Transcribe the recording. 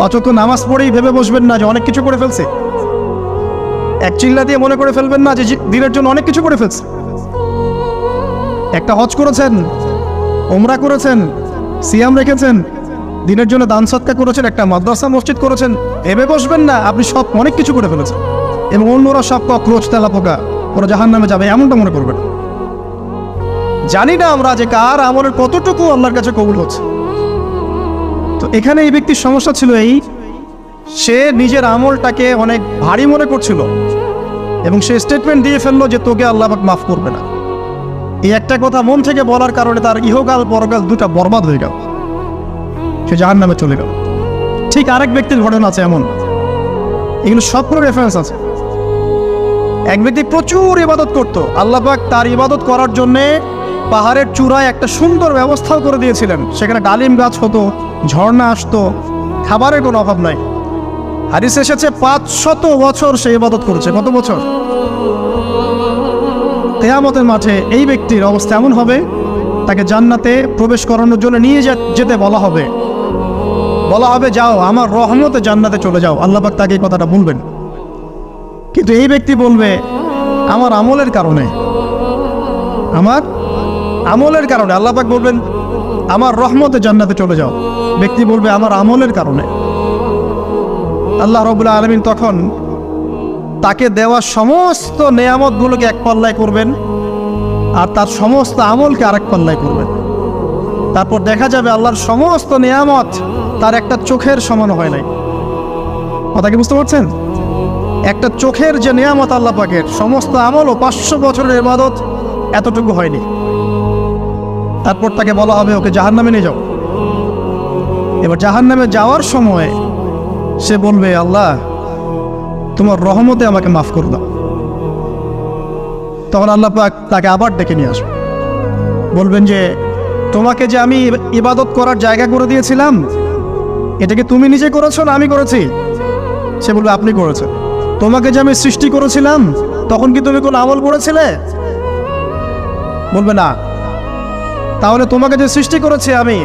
অচক্ষু নামাজ পড়েই ভেবে বসবেন না যে অনেক কিছু করে ফেলছে। এক চিল্লা দিয়ে মনে করে ফেলবেন না যে দিনের জন্য অনেক কিছু করে ফেলছে। একটা হজ করেছেন, ওমরা করেছেন, সিয়াম রেখেছেন, দিনের জন্য দান সৎকার করেছেন, একটা মাদ্রাসা মসজিদ করেছেন, ভেবে বসবেন না আপনি সব অনেক কিছু করে ফেলেছেন এবং অন্যরা সব কক্রোচ তেলাপোকা, ওরা জাহান্নামে যাবে এমনটা মনে করবেন। জানি না আমরা যে কার আমলের কতটুকু আল্লাহর কাছে কবুল হচ্ছে। তো এখানে এই ব্যক্তির সমস্যা ছিল সে নিজের আমলটাকে অনেক ভারী মনে করছিল এবং সে স্টেটমেন্ট দিয়ে ফেললো যে তোকে আল্লাহ পাক মাফ করবে না। এই একটা কথা মন থেকে বলার কারণে তার ইহকাল পরকাল দুটা বরবাদ হয়ে গেল, সে জাহান্নামে চলে গেল। ঠিক আরেক ব্যক্তির ঘটনা আছে এমন, এগুলো সবগুলো রেফারেন্স আছে। এক ব্যক্তি প্রচুর ইবাদত করত, আল্লাহ পাক তার ইবাদত করার জন্যে পাহাড়ের চূড়ায় একটা সুন্দর ব্যবস্থাও করে দিয়েছিলেন। সেখানে ডালিম গাছ হতো, ঝর্ণা আসতো, খাবারের কোনো অভাব নাই। হাদিসে এসেছে 500 বছর সে ইবাদত করেছে। কত বছর? কিয়ামতের মাঠে এই ব্যক্তির অবস্থা এমন হবে, তাকে জান্নাতে প্রবেশ করানোর জন্য নিয়ে যেতে বলা হবে যাও আমার রহমতে জান্নাতে চলে যাও। আল্লাহ পাক তাকে এই কথাটা বলবেন, কিন্তু এই ব্যক্তি বলবে আমার আমলের কারণে আল্লাহ পাক বলবেন আমার রহমতে জান্নাতে চলে যাও। ব্যক্তি বলবে আমার আমলের কারণে। আল্লাহ রাব্বুল আলামিন তখন তাকে দেওয়া সমস্ত নেয়ামতগুলোকে এক পাল্লায় করবেন আর তার সমস্ত আমলকে আরেক পাল্লায় করবেন। তারপর দেখা যাবে আল্লাহর সমস্ত নেয়ামত তার একটা চোখের সমান হয় নাই। কথা কি বুঝতে পারছেন? একটা চোখের যে নেয়ামত আল্লাহ পাকের, সমস্ত আমল ও 500 বছরের ইবাদত এতটুকু হয়নি। তারপর তাকে বলা হবে ওকে জাহান্নামে নিয়ে যাও। এবার জাহান্নামে যাওয়ার সময় সে বলবে আল্লাহ তোমার রহমতে আমাকে মাফ করে দাও। তখন আল্লাহ পাক তাকে আবার ডেকে নিয়ে আসবে, বলবেন যে তোমাকে যে আমি ইবাদত করার জায়গা করে দিয়েছিলাম, এটাকে তুমি নিজে করেছো না আমি করেছি? সে বলবে আপনি করেছেন। তোমাকে যে আমি সৃষ্টি করেছিলাম তখন কি তুমি কোনো আমল করেছিলে? বলবে না। তাহলে তোমাকে যে সৃষ্টি করেছি আমি,